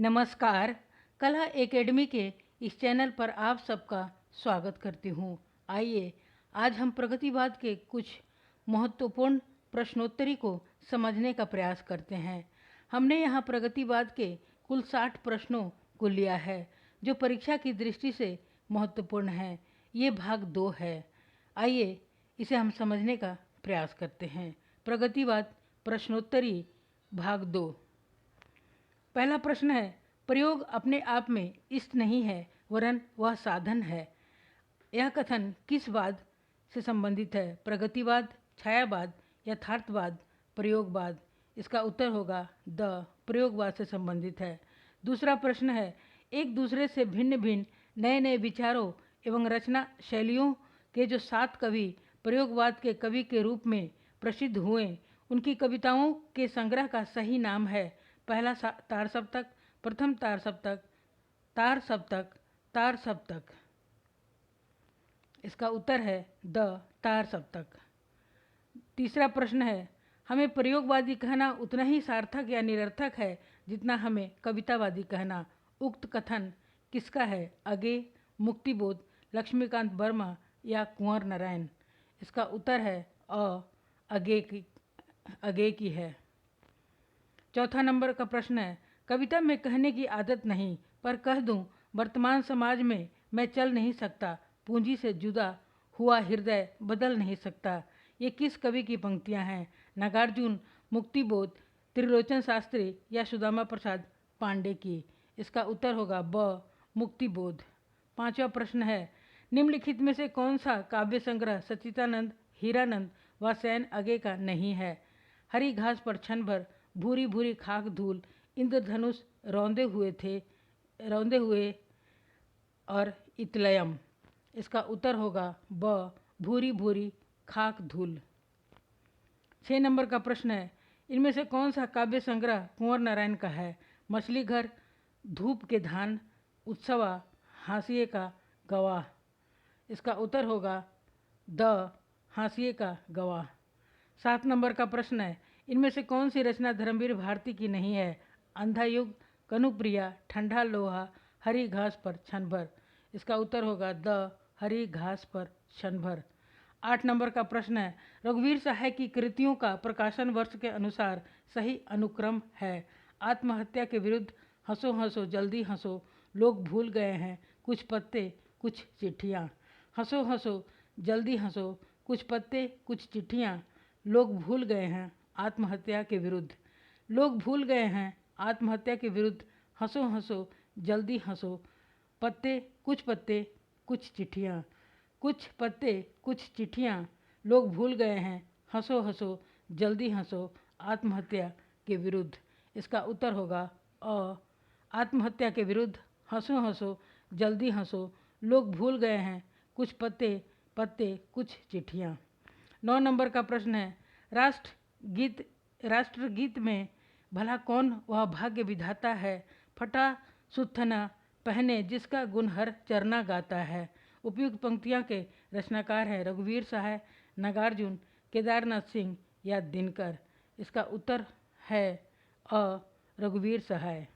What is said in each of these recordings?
नमस्कार। कला एकेडमी के इस चैनल पर आप सबका स्वागत करती हूँ। आइए आज हम प्रगतिवाद के कुछ महत्वपूर्ण प्रश्नोत्तरी को समझने का प्रयास करते हैं। हमने यहाँ प्रगतिवाद के कुल 60 प्रश्नों को लिया है जो परीक्षा की दृष्टि से महत्वपूर्ण है। ये भाग 2 है। आइए इसे हम समझने का प्रयास करते हैं। प्रगतिवाद प्रश्नोत्तरी भाग 2। पहला प्रश्न है, प्रयोग अपने आप में इष्ट नहीं है वरन वह साधन है। यह कथन किस वाद से संबंधित है? प्रगतिवाद, छायावाद, यथार्थवाद, प्रयोगवाद। इसका उत्तर होगा द प्रयोगवाद से संबंधित है। दूसरा प्रश्न है, एक दूसरे से भिन्न भिन्न नए नए विचारों एवं रचना शैलियों के जो 7 कवि प्रयोगवाद के कवि के रूप में प्रसिद्ध हुए, उनकी कविताओं के संग्रह का सही नाम है? पहला तार सप्तक, प्रथम तार सप्तक, तार सप्तक, तार सप्तक। इसका उत्तर है द तार सप्तक। तीसरा प्रश्न है, हमें प्रयोगवादी कहना उतना ही सार्थक या निरर्थक है जितना हमें कवितावादी कहना। उक्त कथन किसका है? अगे, मुक्तिबोध, लक्ष्मीकांत वर्मा या कुंवर नारायण। इसका उत्तर है अगे की है। चौथा नंबर का प्रश्न है, कविता में कहने की आदत नहीं, पर कह दूं वर्तमान समाज में मैं चल नहीं सकता, पूंजी से जुदा हुआ हृदय बदल नहीं सकता। ये किस कवि की पंक्तियां हैं? नागार्जुन, मुक्तिबोध, त्रिलोचन शास्त्री या सुदामा प्रसाद पांडे की। इसका उत्तर होगा ब मुक्तिबोध। पांचवा प्रश्न है, निम्नलिखित में से कौन सा काव्य संग्रह सच्चिदानंद, हीरानंद व सैन अगे का नहीं है? हरी घास पर क्षण भर, भूरी भूरी खाक धूल, इंद्रधनुष रौंदे हुए और इतलयम। इसका उत्तर होगा ब भूरी भूरी खाक धूल। 6 नंबर का प्रश्न है, इनमें से कौन सा काव्य संग्रह कुंवर नारायण का है? मछली घर, धूप के धान, उत्सवा, हाशिए का गवाह। इसका उत्तर होगा द हाशिए का गवाह। 7 नंबर का प्रश्न है, इनमें से कौन सी रचना धर्मवीर भारती की नहीं है? अंधा युग, कनुप्रिया, ठंडा लोहा, हरी घास पर क्षण भर। इसका उत्तर होगा द हरी घास पर क्षण भर। 8 नंबर का प्रश्न है, रघुवीर सहाय की कृतियों का प्रकाशन वर्ष के अनुसार सही अनुक्रम है? आत्महत्या के विरुद्ध, हंसो हंसो जल्दी हंसो, लोग भूल गए हैं कुछ पत्ते कुछ चिट्ठियाँ। हंसो हंसो जल्दी हंसो, कुछ पत्ते कुछ चिट्ठियाँ, लोग भूल गए हैं आत्महत्या के विरुद्ध। लोग भूल गए हैं आत्महत्या के विरुद्ध, हंसो हंसो जल्दी हंसो, पत्ते कुछ चिट्ठियाँ। कुछ पत्ते कुछ चिट्ठियाँ, लोग भूल गए हैं हंसो हंसो जल्दी हंसो, आत्महत्या के विरुद्ध। इसका उत्तर होगा आत्महत्या के विरुद्ध, हंसो हंसो जल्दी हंसो, लोग भूल गए हैं कुछ पत्ते कुछ चिट्ठियाँ। 9 नंबर का प्रश्न है, राष्ट्रगीत में भला कौन वह भाग्य विधाता है? फटा सुत्थना पहने जिसका गुण हर चरना गाता है। उपयुक्त पंक्तियां के रचनाकार हैं रघुवीर सहाय, नागार्जुन, केदारनाथ सिंह या दिनकर। इसका उत्तर है रघुवीर सहाय।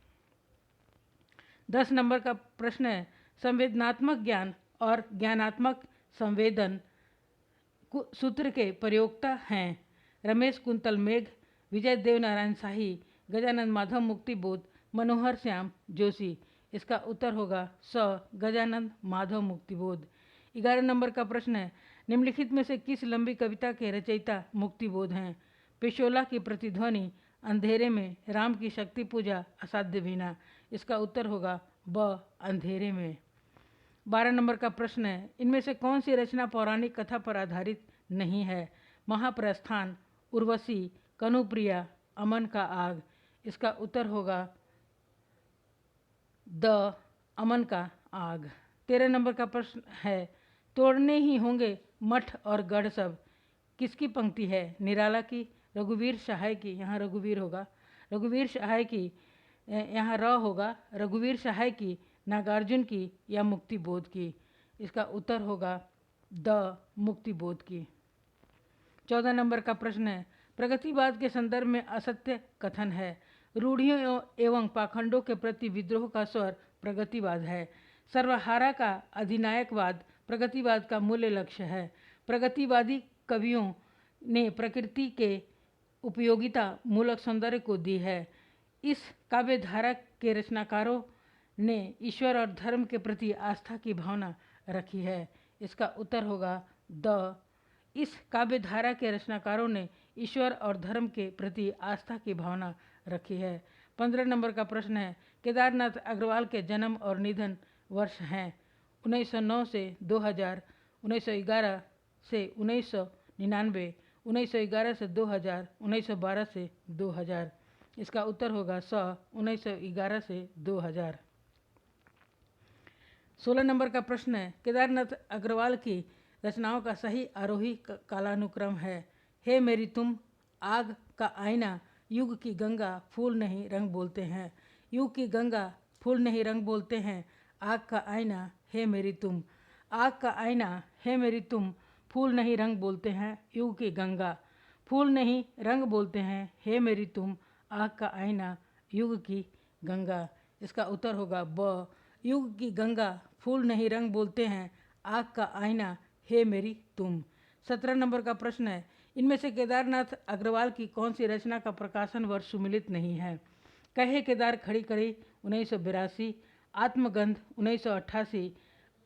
10 नंबर का प्रश्न है, संवेदनात्मक ज्ञान और ज्ञानात्मक संवेदन सूत्र के प्रयोक्ता हैं? रमेश कुंतल मेघ, विजय देवनारायण शाही, गजानन माधव मुक्तिबोध, मनोहर श्याम जोशी। इसका उत्तर होगा गजानन माधव मुक्तिबोध। 11 नंबर का प्रश्न है, निम्नलिखित में से किस लंबी कविता के रचयिता मुक्तिबोध हैं? पिशोला की प्रतिध्वनि, अंधेरे में, राम की शक्ति पूजा, असाध्य वीणा। इसका उत्तर होगा ब अंधेरे में। 12 नंबर का प्रश्न है, इनमें से कौन सी रचना पौराणिक कथा पर आधारित नहीं है? महाप्रस्थान, उर्वशी, कनुप्रिया, अमन का आग। इसका उत्तर होगा द अमन का आग। 13 नंबर का प्रश्न है, तोड़ने ही होंगे मठ और गढ़ सब। किसकी पंक्ति है? निराला की, रघुवीर सहाय की, यहाँ रघुवीर होगा, रघुवीर सहाय की, यहाँ र होगा, रघुवीर सहाय की, नागार्जुन की या मुक्तिबोध की। इसका उत्तर होगा द मुक्तिबोध की। 14 नंबर का प्रश्न है, प्रगतिवाद के संदर्भ में असत्य कथन है। रूढ़ियों एवं पाखंडों के प्रति विद्रोह का स्वर प्रगतिवाद है। सर्वहारा का अधिनायकवाद प्रगतिवाद का मूल्य लक्ष्य है। प्रगतिवादी कवियों ने प्रकृति के उपयोगिता मूलक सौंदर्य को दी है। इस काव्य धारा के रचनाकारों ने ईश्वर और धर्म के प्रति आस्था की भावना रखी है। इसका उत्तर होगा द। इस काव्य धारा के रचनाकारों ने ईश्वर और धर्म के प्रति आस्था की भावना रखी है। 15 नंबर का प्रश्न है, केदारनाथ अग्रवाल के जन्म और निधन वर्ष हैं 1909 से 2000, 1911 से 1999, 1911 से 2000, 1912 से 2000। इसका उत्तर होगा 1911 से 2000। 16 नंबर का प्रश्न है, केदारनाथ अग्रवाल की रचनाओं का सही आरोही कालानुक्रम है। हे मेरी तुम, आग का आईना, युग की गंगा, फूल नहीं रंग बोलते हैं। युग की गंगा, फूल नहीं रंग बोलते हैं, आग का आईना, हे मेरी तुम। आग का आईना, हे मेरी तुम, फूल नहीं रंग बोलते हैं, युग की गंगा, फूल नहीं रंग बोलते हैं, हे मेरी तुम, आग का आईना, युग की गंगा। इसका उत्तर होगा ब। युग की गंगा, फूल नहीं रंग बोलते हैं, आग का आईना, हे मेरी तुम। 17 नंबर का प्रश्न है, इनमें से केदारनाथ अग्रवाल की कौन सी रचना का प्रकाशन वर्ष सुमिलित नहीं है। कहे केदार खड़ी खड़ी 1982, आत्मगंध 1988,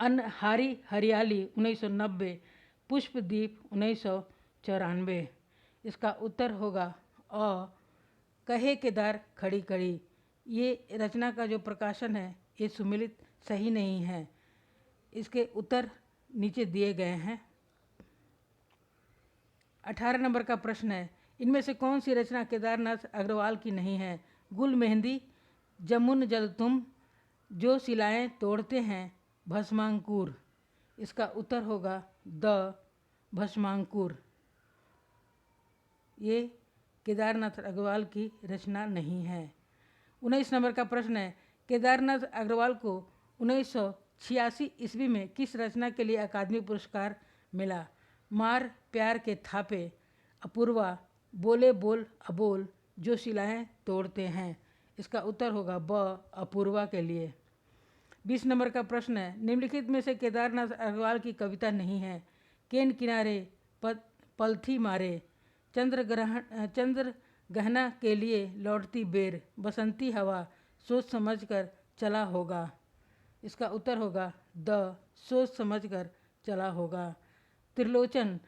अनहारी हरियाली 1990, पुष्पदीप 1994। इसका उत्तर होगा अ। कहे केदार खड़ी खड़ी, ये रचना का जो प्रकाशन है ये सुमिलित सही नहीं है। इसके उत्तर नीचे दिए गए हैं। 18 नंबर का प्रश्न है, इनमें से कौन सी रचना केदारनाथ अग्रवाल की नहीं है। गुल मेहंदी, जमुन जल तुम, जो शिलाएं तोड़ते हैं, भस्मांकुर। इसका उत्तर होगा द। भस्मांकुर ये केदारनाथ अग्रवाल की रचना नहीं है। 19 नंबर का प्रश्न है, केदारनाथ अग्रवाल को 1986 ईस्वी में किस रचना के लिए अकादमी पुरस्कार मिला। मार प्यार के थापे, अपूर्वा, बोले बोल अबोल, जो शिलाएं तोड़ते हैं। इसका उत्तर होगा ब। अपूर्वा के लिए। 20 नंबर का प्रश्न है, निम्नलिखित में से केदारनाथ अग्रवाल की कविता नहीं है। केन किनारे पलथी मारे, चंद्र गहना के लिए लौटती बेर, बसंती हवा, सोच समझकर चला होगा। इसका उत्तर होगा द। सोच समझकर चला होगा। त्रिलोचन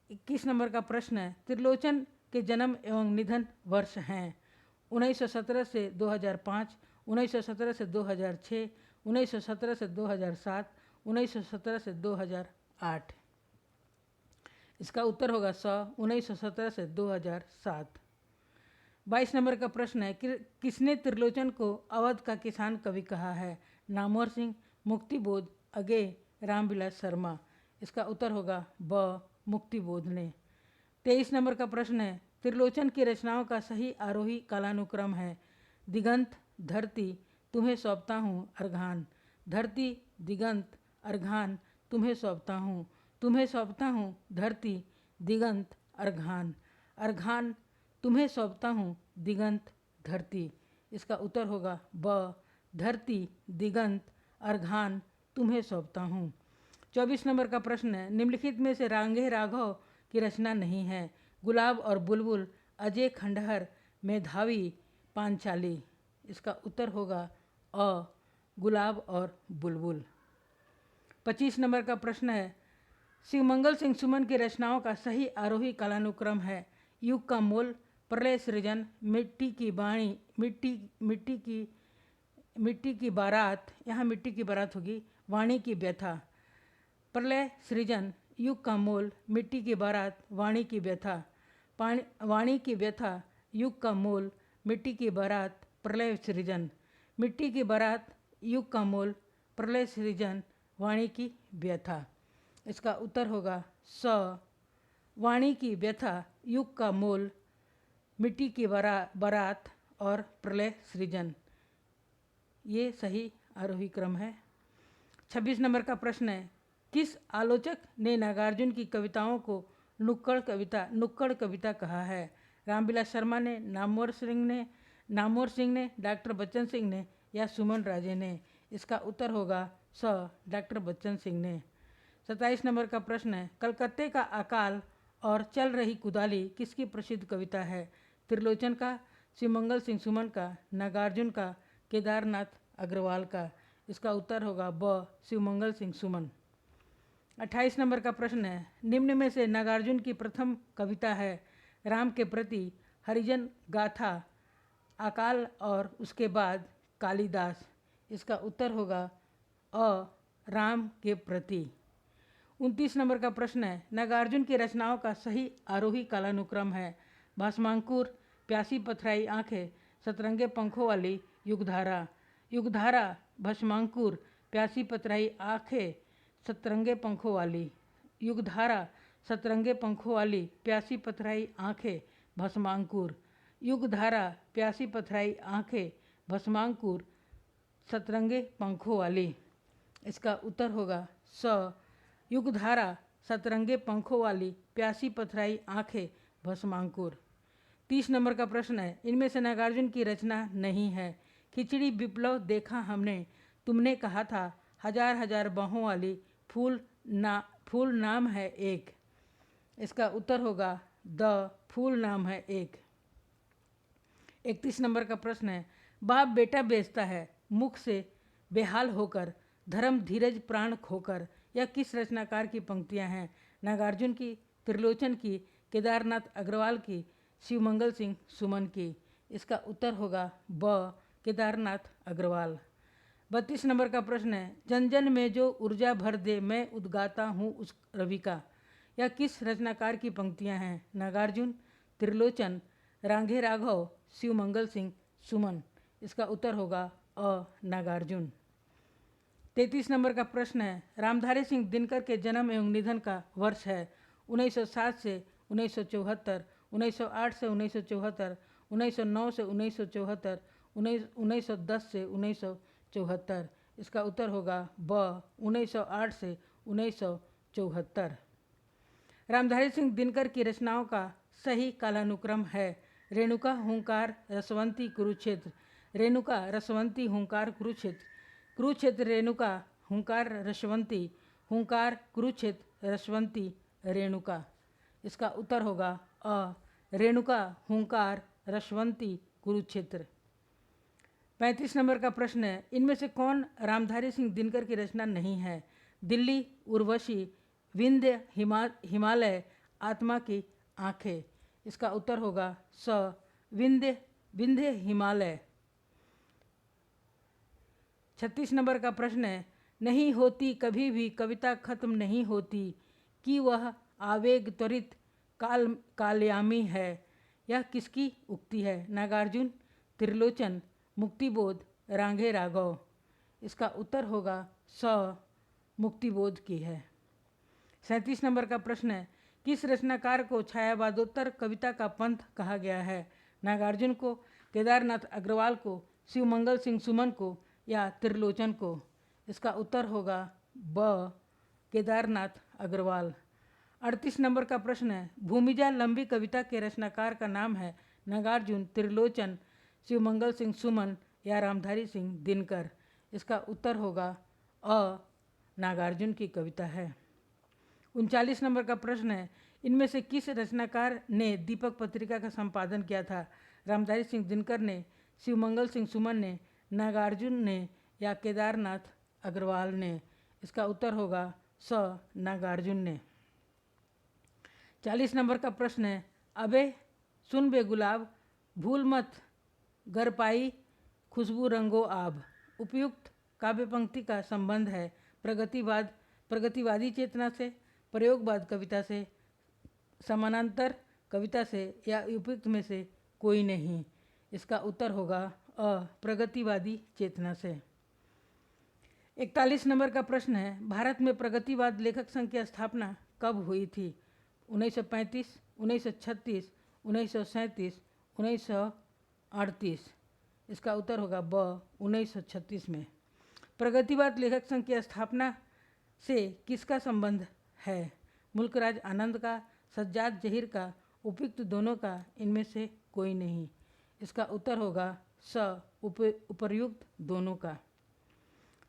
21 नंबर का प्रश्न है, त्रिलोचन के जन्म एवं निधन वर्ष हैं 1917 से 2005, 1917 से 2006, 1917 से 2007, 1917 से 2008। इसका उत्तर होगा 1917 से 2007। 22 नंबर का प्रश्न है, किसने त्रिलोचन को अवध का किसान कवि कहा है। नामवर सिंह, मुक्तिबोध, अगे, रामविलास शर्मा। इसका उत्तर होगा ब। मुक्तिबोध ने। 23 नंबर का प्रश्न है, त्रिलोचन की रचनाओं का सही आरोही कालानुक्रम है। दिगंत, धरती, तुम्हें सौंपता हूँ अर्घान। धरती, दिगंत, अर्घान, तुम्हें सौंपता हूँ। तुम्हें सौंपता हूँ धरती, दिगंत, अर्घान। अर्घान, तुम्हें सौंपता हूँ दिगंत, धरती। इसका उत्तर होगा ब। धरती, दिगंत, अर्घान, तुम्हें सौंपता हूँ। 24 नंबर का प्रश्न है, निम्नलिखित में से रांगे राघव की रचना नहीं है। गुलाब और बुलबुल, अजय खंडहर, मेधावी, पांचाली। इसका उत्तर होगा अ। गुलाब और बुलबुल। 25 नंबर का प्रश्न है, शिवमंगल सिंह सुमन की रचनाओं का सही आरोही कालानुक्रम है। युग का मोल, प्रलय सृजन, मिट्टी की बाणी, मिट्टी की बारात, यहाँ मिट्टी की बारात होगी, वाणी की व्यथा। प्रलय सृजन, युग का मोल, मिट्टी की बारात, वाणी की व्यथा। वाणी की व्यथा, युग का मोल, मिट्टी की बारात, प्रलय सृजन। मिट्टी की बारात, युग का मोल, प्रलय सृजन, वाणी की व्यथा। इसका उत्तर होगा स। वाणी की व्यथा, युग का मोल, मिट्टी की बारात और प्रलय सृजन, ये सही आरोही क्रम है। 26 नंबर का प्रश्न है, किस आलोचक ने नागार्जुन की कविताओं को नुक्कड़ कविता कहा है। रामविलास शर्मा ने, नामवर सिंह ने, नामोर सिंह ने, डॉक्टर बच्चन सिंह ने या सुमन राजे ने? इसका उत्तर होगा स, डॉक्टर बच्चन सिंह ने। 27 नंबर का प्रश्न है, कलकत्ते का अकाल और चल रही कुदाली किसकी प्रसिद्ध कविता है? त्रिलोचन का, शिवमंगल सिंह सुमन का, नागार्जुन का, केदारनाथ अग्रवाल का? इसका उत्तर होगा ब, शिवमंगल सिंह सुमन। 28 नंबर का प्रश्न है, निम्न में से नागार्जुन की प्रथम कविता है राम के प्रति, हरिजन गाथा, अकाल और उसके बाद कालिदास? इसका उत्तर होगा अ, राम के प्रति। 29 नंबर का प्रश्न है, नागार्जुन की रचनाओं का सही आरोही कालानुक्रम है? भस्मांकुर, प्यासी पथराई आंखें, सतरंगे पंखों वाली, युगधारा? युगधारा, भस्मांकुर, प्यासी पथराई आंखें, सतरंगे पंखों वाली। युगधारा, सतरंगे पंखों वाली, प्यासी पथराई आंखें, भस्मांकुर। युगधारा, प्यासी पथराई आंखें, भस्मांकुर, सतरंगे पंखों वाली। इसका उत्तर होगा स, युगधारा, सतरंगे पंखों वाली, प्यासी पथराई आंखें, भस्मांकुर। 30 नंबर का प्रश्न है, इनमें से नागार्जुन की रचना नहीं है? खिचड़ी विप्लव देखा हमने, तुमने कहा था, हजार हजार बाहों वाली, फूल नाम है एक? इसका उत्तर होगा द, फूल नाम है एक। 31 नंबर का प्रश्न है, बाप बेटा बेचता है, मुख से बेहाल होकर, धर्म धीरज प्राण खोकर? यह किस रचनाकार की पंक्तियां हैं? नागार्जुन की, त्रिलोचन की, केदारनाथ अग्रवाल की, शिवमंगल सिंह सुमन की? इसका उत्तर होगा ब, केदारनाथ अग्रवाल। 32 नंबर का प्रश्न है, जन जन में जो ऊर्जा भर दे, मैं उद्गाता हूँ उस रवि का? यह किस रचनाकार की पंक्तियां हैं? नागार्जुन, त्रिलोचन, रांघे राघव, शिवमंगल सिंह सुमन? इसका उत्तर होगा अ, नागार्जुन। 33 नंबर का प्रश्न है, रामधारी सिंह दिनकर के जन्म एवं निधन का वर्ष है? 1907 से 1974, 1908 से 1974, 1909 से 1974, 1910 से 1974? इसका उत्तर होगा ब, 1908 से 1974। रामधारी सिंह दिनकर की रचनाओं का सही कालानुक्रम है? रेणुका, हुंकार, रसवंती, कुरुक्षेत्र? रेणुका, रसवंती, हुंकार, कुरुक्षेत्र? कुरुक्षेत्र, रेणुका, हुंकार, रसवंती, हुंकार, कुरुक्षेत्र, रसवंती, रेणुका? इसका उत्तर होगा अ, रेणुका, हुंकार, रसवंती, कुरुक्षेत्र। 35 नंबर का प्रश्न है, इनमें से कौन रामधारी सिंह दिनकर की रचना नहीं है? दिल्ली, उर्वशी, विंध्य, हिमालय, आत्मा की आंखें? इसका उत्तर होगा स, विंध्य हिमालय। 36 नंबर का प्रश्न है, नहीं होती कभी भी कविता खत्म नहीं होती, कि वह आवेग त्वरित कालयामी है? यह किसकी उक्ति है? नागार्जुन, त्रिलोचन, मुक्तिबोध, रांघे राघव? इसका उत्तर होगा स, मुक्तिबोध की है। 37 नंबर का प्रश्न है, किस रचनाकार को छायावादोत्तर कविता का पंथ कहा गया है? नागार्जुन को, केदारनाथ अग्रवाल को, शिवमंगल सिंह सुमन को या त्रिलोचन को? इसका उत्तर होगा ब, केदारनाथ अग्रवाल। 38 नंबर का प्रश्न है, भूमिजा लंबी कविता के रचनाकार का नाम है? नागार्जुन, त्रिलोचन, शिवमंगल सिंह सुमन या रामधारी सिंह दिनकर? इसका उत्तर होगा अ, नागार्जुन की कविता है। 39 नंबर का प्रश्न है, इनमें से किस रचनाकार ने दीपक पत्रिका का संपादन किया था? रामधारी सिंह दिनकर ने, शिवमंगल सिंह सुमन ने, नागार्जुन ने या केदारनाथ अग्रवाल ने? इसका उत्तर होगा स, नागार्जुन ने। 40 नंबर का प्रश्न है, अबे सुन बे गुलाब, भूल मत गर पाई, खुशबू रंगो आब? उपयुक्त काव्य पंक्ति का संबंध है प्रगतिवादी चेतना से, प्रयोगवाद कविता से, समानांतर कविता से या उपयुक्त में से कोई नहीं? इसका उत्तर होगा अ, प्रगतिवादी चेतना से। 41 नंबर का प्रश्न है, भारत में प्रगतिवाद लेखक संघ की स्थापना कब हुई थी? 1935, 1936, 1937, 1938? इसका उत्तर होगा ब, 1936 में। प्रगतिवाद लेखक संघ की स्थापना से किसका संबंध है? मुल्कराज आनंद का, सज्जाद जहीर का, उपयुक्त दोनों का, इनमें से कोई नहीं? इसका उत्तर होगा उपर्युक्त दोनों का।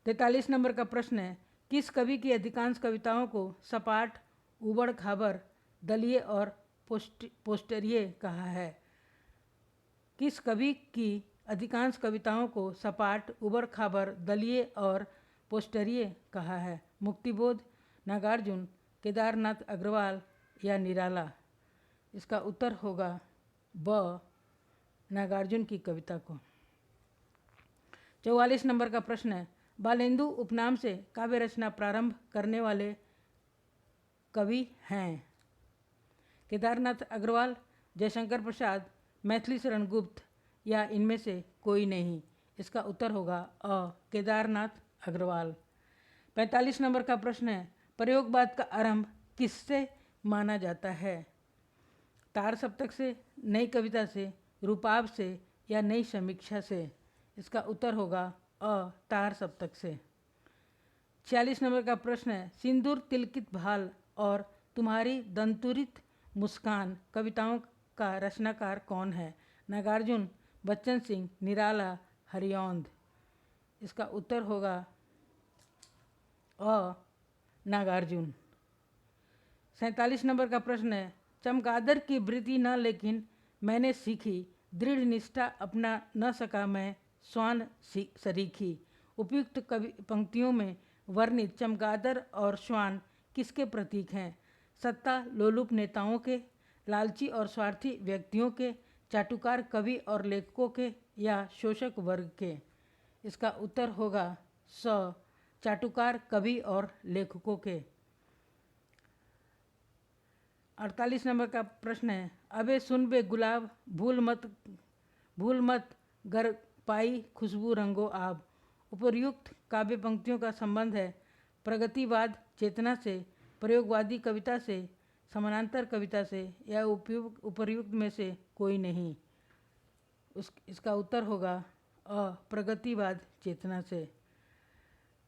43 नंबर का प्रश्न है, किस कवि की अधिकांश कविताओं को सपाट, उबड़ खाबड़, दलीय और पोस्टरीय कहा है? किस कवि की अधिकांश कविताओं को सपाट, उबड़ खाबड़, दलीय और पोस्टरीय कहा है? मुक्तिबोध, नागार्जुन, केदारनाथ अग्रवाल या निराला? इसका उत्तर होगा ब, नागार्जुन की कविता को। 44 नंबर का प्रश्न है, बालेंदु उपनाम से काव्य रचना प्रारंभ करने वाले कवि हैं? केदारनाथ अग्रवाल, जयशंकर प्रसाद, मैथिली शरण गुप्त या इनमें से कोई नहीं? इसका उत्तर होगा अ, केदारनाथ अग्रवाल। 45 नंबर का प्रश्न है, प्रयोगवाद का आरंभ किससे माना जाता है? तार सप्तक से, नई कविता से, रूपाभ से या नई समीक्षा से? इसका उत्तर होगा अ, तार सप्तक से। 46 नंबर का प्रश्न है, सिंदूर तिलकित भाल और तुम्हारी दंतुरित मुस्कान कविताओं का रचनाकार कौन है? नागार्जुन, बच्चन सिंह, निराला, हरिऔंध? इसका उत्तर होगा अ, नागार्जुन। 47 नंबर का प्रश्न है, चमगादड़ की वृत्ति न लेकिन मैंने सीखी, दृढ़ निष्ठा अपना न सका मैं श्वान सरीखी। उपयुक्त कवि पंक्तियों में वर्णित चमगादड़ और श्वान किसके प्रतीक हैं? सत्ता लोलुप नेताओं के, लालची और स्वार्थी व्यक्तियों के, चाटुकार कवि और लेखकों के या शोषक वर्ग के? इसका उत्तर होगा स, चाटुकार कवि और लेखकों के। 48 नंबर का प्रश्न है, अबे सुन बे गुलाब, भूल मत गर पाई खुशबू रंगो आब। उपर्युक्त काव्य पंक्तियों का संबंध है प्रगतिवाद चेतना से, प्रयोगवादी कविता से, समानांतर कविता से या उपर्युक्त में से कोई नहीं? इसका उत्तर होगा अ, प्रगतिवाद चेतना से।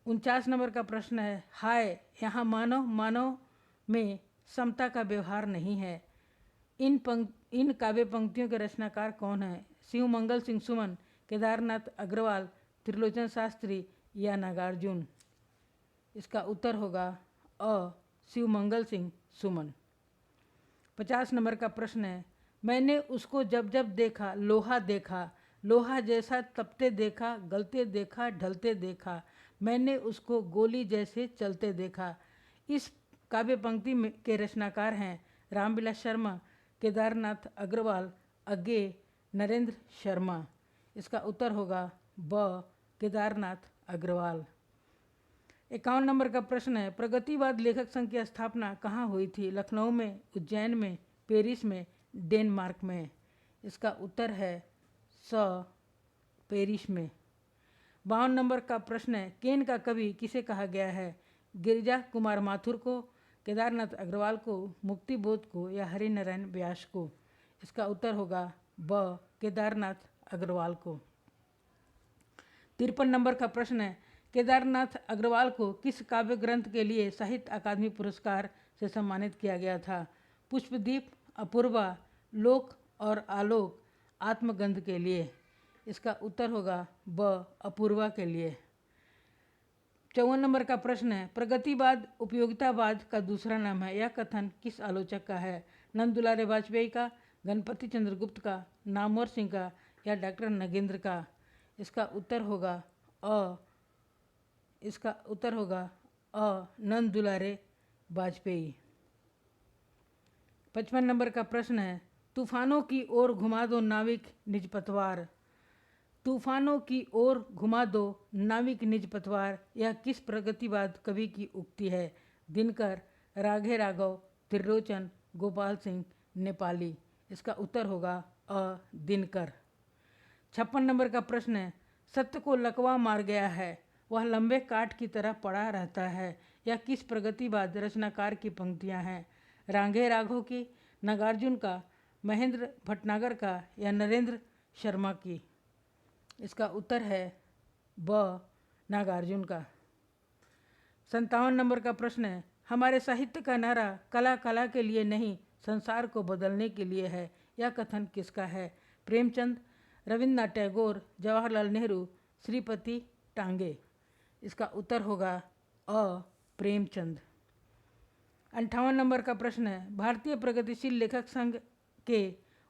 49 नंबर का प्रश्न है, हाय यहाँ मानव में समता का व्यवहार नहीं है। इन काव्य पंक्तियों के रचनाकार कौन है? शिवमंगल सिंह सुमन, केदारनाथ अग्रवाल, त्रिलोचन शास्त्री या नागार्जुन? इसका उत्तर होगा अ, शिवमंगल सिंह सुमन। 50 नंबर का प्रश्न है, मैंने उसको जब जब देखा लोहा देखा, लोहा जैसा तपते देखा, गलते देखा, ढलते देखा, मैंने उसको गोली जैसे चलते देखा। इस काव्य पंक्ति के रचनाकार हैं रामविलास शर्मा, केदारनाथ अग्रवाल, अज्ञे, नरेंद्र शर्मा? इसका उत्तर होगा ब, केदारनाथ अग्रवाल। 51 नंबर का प्रश्न है, प्रगतिवाद लेखक संघ की स्थापना कहाँ हुई थी? लखनऊ में, उज्जैन में, पेरिस में, डेनमार्क में? इसका उत्तर है स, पेरिस में। 52 नंबर का प्रश्न है, केन का कवि किसे कहा गया है? गिरिजा कुमार माथुर को, केदारनाथ अग्रवाल को, मुक्तिबोध को या हरिनारायण व्यास को? इसका उत्तर होगा ब, केदारनाथ अग्रवाल को। 53 नंबर का प्रश्न है, केदारनाथ अग्रवाल को किस काव्य ग्रंथ के लिए साहित्य अकादमी पुरस्कार से सम्मानित किया गया था? पुष्पदीप, अपूर्वा, लोक और आलोक, आत्मगंध के लिए? इसका उत्तर होगा ब, अपूर्वा के लिए। 54 नंबर का प्रश्न है, प्रगतिवाद उपयोगितावाद का दूसरा नाम है, यह कथन किस आलोचक का है? नंद दुलारे वाजपेयी का, गणपति चंद्रगुप्त का, नामवर सिंह का या डॉक्टर नगेंद्र का? इसका उत्तर होगा अ, नंद दुलारे वाजपेयी। 55 नंबर का प्रश्न है, तूफानों की ओर घुमा दो नाविक निज पतवार, तूफानों की ओर घुमा दो नाविक निज पतवार, यह किस प्रगतिवाद कवि की उक्ति है? दिनकर, राघे राघव, त्रिलोचन, गोपाल सिंह नेपाली? इसका उत्तर होगा अ, दिनकर। 56 नंबर का प्रश्न है, सत्य को लकवा मार गया है, वह लंबे काठ की तरह पड़ा रहता है, यह किस प्रगतिवाद रचनाकार की पंक्तियां हैं? राघे राघव की, नागार्जुन का, महेंद्र भटनागर का या नरेंद्र शर्मा की? इसका उत्तर है ब, नागार्जुन का। 57 नंबर का प्रश्न है, हमारे साहित्य का नारा कला कला के लिए नहीं संसार को बदलने के लिए है, यह कथन किसका है? प्रेमचंद, रविन्द्रनाथ टैगोर, जवाहरलाल नेहरू, श्रीपति टांगे। इसका उत्तर होगा अ प्रेमचंद। 58 नंबर का प्रश्न है, भारतीय प्रगतिशील लेखक संघ के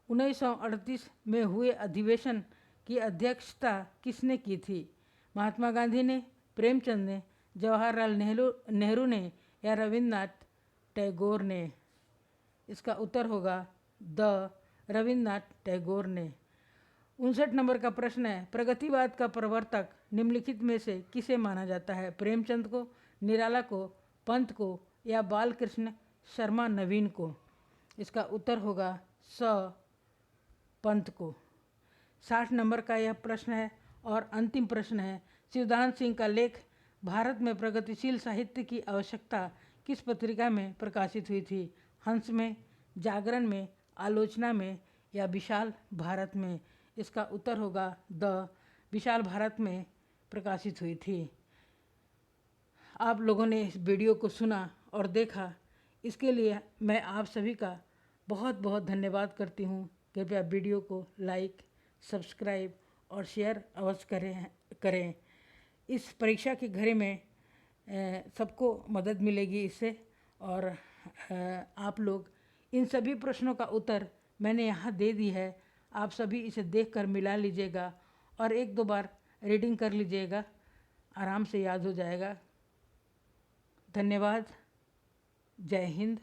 1938 में हुए अधिवेशन की अध्यक्षता किसने की थी? महात्मा गांधी ने, प्रेमचंद ने, जवाहरलाल नेहरू ने या रविन्द्रनाथ टैगोर ने? इसका उत्तर होगा द रविन्द्रनाथ टैगोर ने। 59 नंबर का प्रश्न है, प्रगतिवाद का प्रवर्तक निम्नलिखित में से किसे माना जाता है? प्रेमचंद को, निराला को, पंत को या बालकृष्ण शर्मा नवीन को? इसका उत्तर होगा स पंत को। 60 नंबर का यह प्रश्न है और अंतिम प्रश्न है, शिवदान सिंह का लेख भारत में प्रगतिशील साहित्य की आवश्यकता किस पत्रिका में प्रकाशित हुई थी? हंस में, जागरण में, आलोचना में या विशाल भारत में? इसका उत्तर होगा द विशाल भारत में प्रकाशित हुई थी। आप लोगों ने इस वीडियो को सुना और देखा, इसके लिए मैं आप सभी का बहुत बहुत धन्यवाद करती हूँ। कृपया वीडियो को लाइक, सब्सक्राइब और शेयर अवश्य करें। इस परीक्षा के घड़ी में सबको मदद मिलेगी इससे। और आप लोग इन सभी प्रश्नों का उत्तर मैंने यहाँ दे दी है, आप सभी इसे देखकर मिला लीजिएगा और एक दो बार रीडिंग कर लीजिएगा, आराम से याद हो जाएगा। धन्यवाद। जय हिंद।